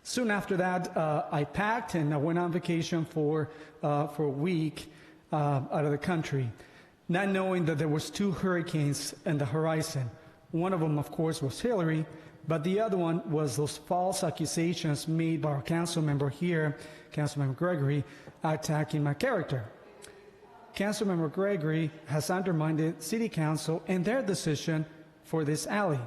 Soon after that, I packed and I went on vacation for a week out of the country, not knowing that there was 2 hurricanes in the horizon. One of them, of course, was Hillary, but the other one was those false accusations made by our council member here, Councilmember Gregory, attacking my character. Councilmember Gregory has undermined the City Council and their decision for this alley.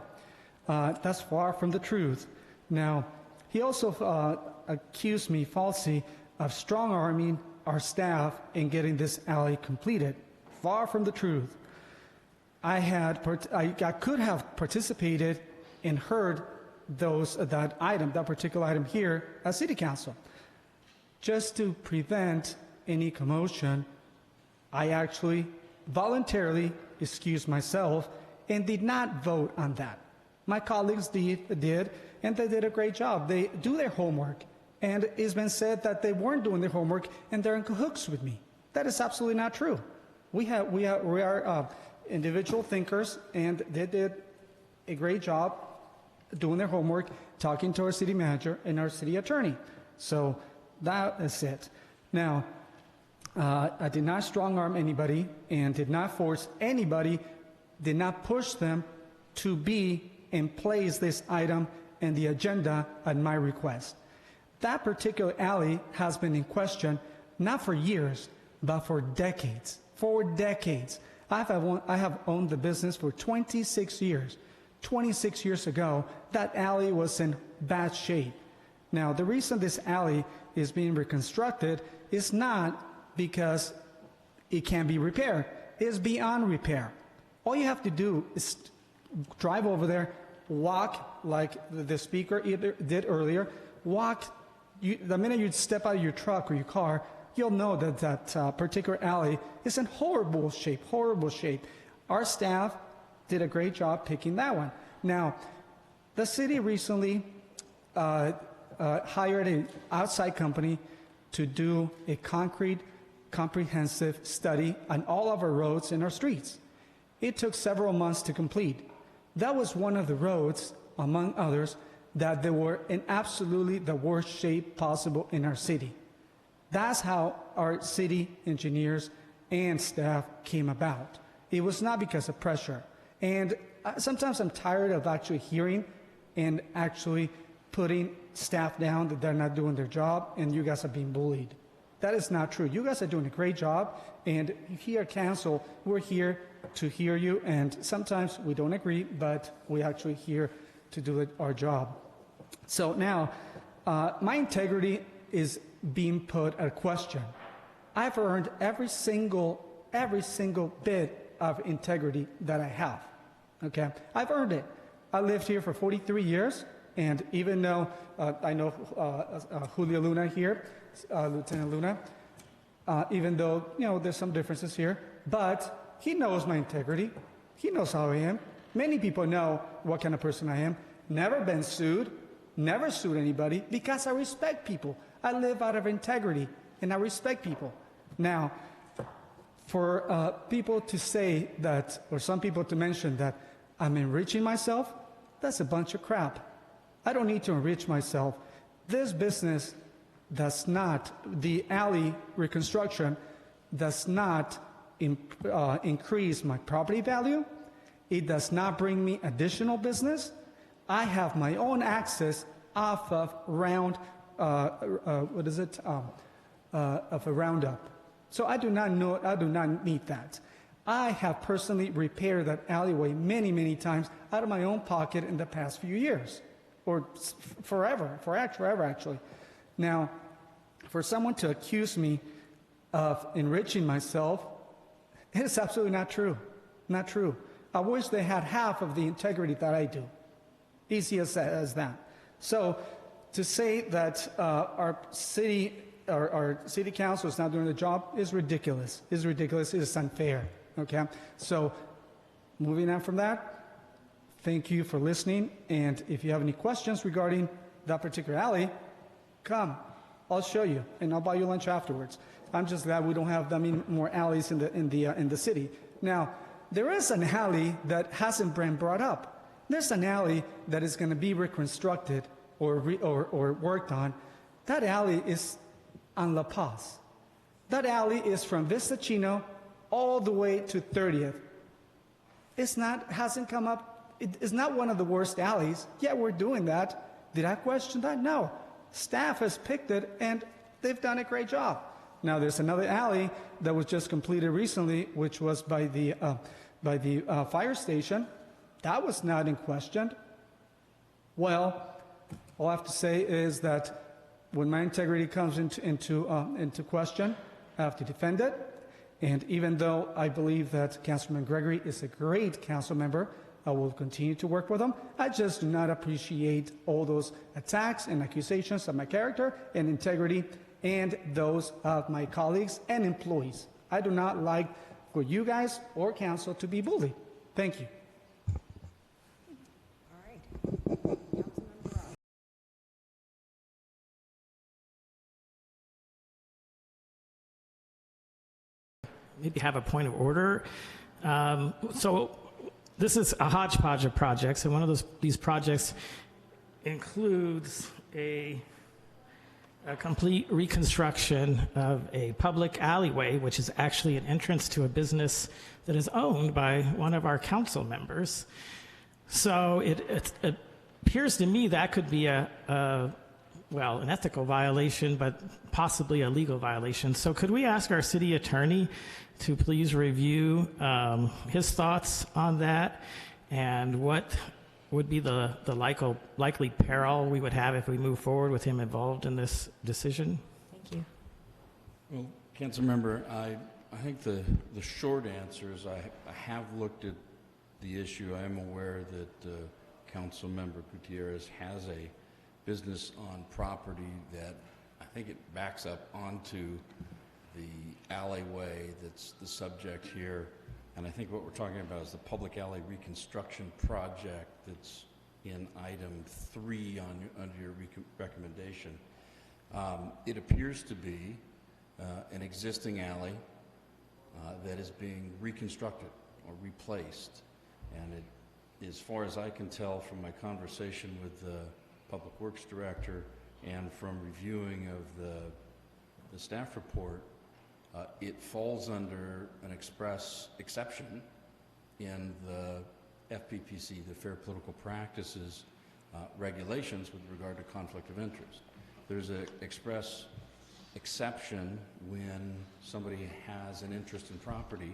That's far from the truth. Now, he also accused me falsely of strong-arming our staff in getting this alley completed. Far from the truth. I could have participated and heard that particular item here at City Council. Just to prevent any commotion, I actually voluntarily excused myself and did not vote on that. My colleagues did, and they did a great job. They do their homework, and it's been said that they weren't doing their homework and they're in cahoots with me. That is absolutely not true. We are individual thinkers, and they did a great job doing their homework, talking to our city manager and our city attorney. So that is it. Now, I did not strong-arm anybody and did not force anybody, did not push them to be and place this item in the agenda at my request. That particular alley has been in question not for years, but for decades. For decades. I have owned the business for 26 years. 26 years ago, that alley was in bad shape. Now, the reason this alley is being reconstructed is not because it can be repaired. It is beyond repair. All you have to do is drive over there, walk like the speaker did earlier, walk. The minute you step out of your truck or your car, you'll know that that particular alley is in horrible shape, horrible shape. Our staff did a great job picking that one. Now, the city recently hired an outside company to do a comprehensive study on all of our roads and our streets. It took several months to complete. That was one of the roads, among others, that they were in absolutely the worst shape possible in our city. That's how our city engineers and staff came about. It was not because of pressure. And sometimes I'm tired of actually hearing and actually putting staff down that they're not doing their job and you guys are being bullied. That is not true. You guys are doing a great job, and here at council, we're here to hear you, and sometimes we don't agree, but we're actually here to do our job. So now, my integrity is being put at question. I've earned every single bit of integrity that I have. Okay, I've earned it. I lived here for 43 years, and even though I know Julio Luna here, Lieutenant Luna, even though there's some differences here, but he knows my integrity. He knows how I am. Many people know what kind of person I am. Never been sued, never sued anybody, because I respect people. I live out of integrity, and I respect people. Now, for people to say that, or some people to mention that I'm enriching myself, that's a bunch of crap. I don't need to enrich myself. This business does not, the alley reconstruction does not increase my property value. It does not bring me additional business. I have my own access off of of a roundup. So I do not need that. I have personally repaired that alleyway many, many times out of my own pocket in the past few years, or forever actually. Now, for someone to accuse me of enriching myself, it is absolutely not true. Not true. I wish they had half of the integrity that I do. Easy as that. So to say that our city council is not doing the job is ridiculous. Is ridiculous. It is unfair. Okay. So moving on from that, thank you for listening. And if you have any questions regarding that particular alley, come. I'll show you, and I'll buy you lunch afterwards. I'm just glad we don't have that many more alleys in the city. Now, there is an alley that hasn't been brought up. There's an alley that is going to be reconstructed or worked on, that alley is on La Paz. That alley is from Vista Chino all the way to 30th. Hasn't come up, it's not one of the worst alleys. Yeah, we're doing that. Did I question that? No. Staff has picked it, and they've done a great job. Now, there's another alley that was just completed recently, which was by the fire station. That was not in question. Well, all I have to say is that when my integrity comes into question, I have to defend it. And even though I believe that Councilman Gregory is a great council member, I will continue to work with him. I just do not appreciate all those attacks and accusations of my character and integrity and those of my colleagues and employees. I do not like for you guys or council to be bullied. Thank you. All right. Councilmember Ross. Maybe have a point of order. So this is a hodgepodge of projects, and one of these projects includes a complete reconstruction of a public alleyway, which is actually an entrance to a business that is owned by one of our council members. So it appears to me that could be an ethical violation, but possibly a legal violation. So could we ask our city attorney to please review his thoughts on that and what would be the likely peril we would have if we move forward with him involved in this decision? Thank you. Well, Councilmember, I think the short answer is I have looked at the issue. I am aware that Councilmember Gutierrez has a business on property that I think it backs up onto the alleyway that's the subject here. And I think what we're talking about is the public alley reconstruction project that's in item 3 under your recommendation. It appears to be an existing alley that is being reconstructed or replaced. And it, as far as I can tell from my conversation with the Public Works Director and from reviewing of the staff report, it falls under an express exception in the FPPC, the Fair Political Practices regulations with regard to conflict of interest. There's an express exception when somebody has an interest in property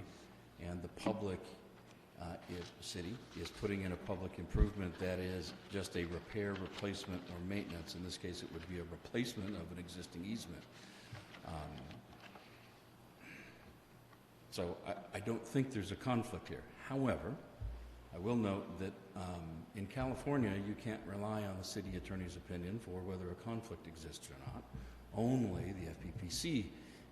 and the public city is putting in a public improvement that is just a repair, replacement, or maintenance. In this case, it would be a replacement of an existing easement. So I don't think there's a conflict here. However, I will note that in California, you can't rely on the city attorney's opinion for whether a conflict exists or not. Only the FPPC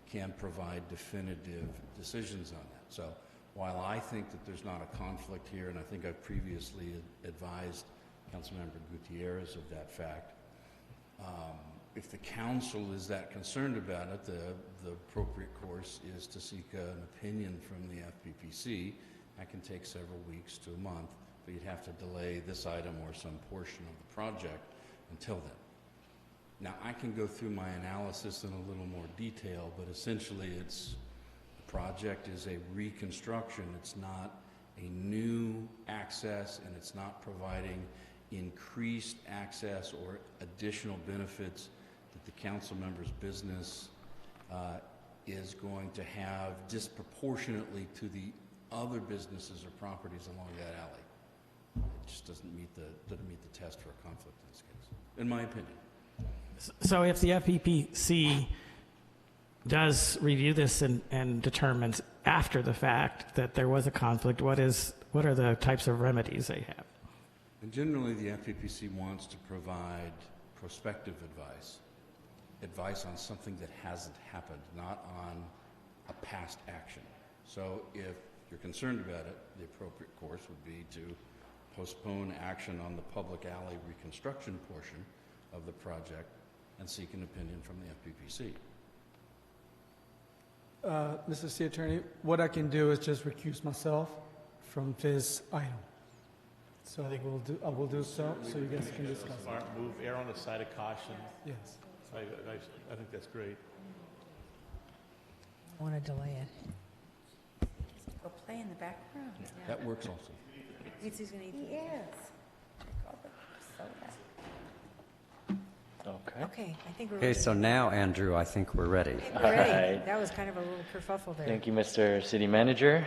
can provide definitive decisions on that. So while I think that there's not a conflict here, and I think I've previously advised Councilmember Gutierrez of that fact, if the council is that concerned about it, the appropriate course is to seek an opinion from the FPPC. That can take several weeks to a month, but you'd have to delay this item or some portion of the project until then. Now, I can go through my analysis in a little more detail, but essentially the project is a reconstruction. It's not a new access, and it's not providing increased access or additional benefits that the council member's business is going to have disproportionately to the other businesses or properties along that alley. It just doesn't meet the test for a conflict in this case, in my opinion. So if the FPPC does review this and determines after the fact that there was a conflict, what are the types of remedies they have? And generally, the FPPC wants to provide prospective advice on something that hasn't happened, not on a past action. So if you're concerned about it, the appropriate course would be to postpone action on the public alley reconstruction portion of the project and seek an opinion from the FPPC. Mr. City Attorney, what I can do is just recuse myself from this item. So I will do so you guys can discuss it. Smart move, err on the side of caution. Yes. I think that's great. I want to delay it. Go play in the background. That works also. He's going to eat. He is. Drink all the soda. Okay. Okay, I think we're Okay, ready. so now, Andrew, I think we're ready. We're ready. Alright. That was kind of a little kerfuffle there. Thank you, Mr. City Manager.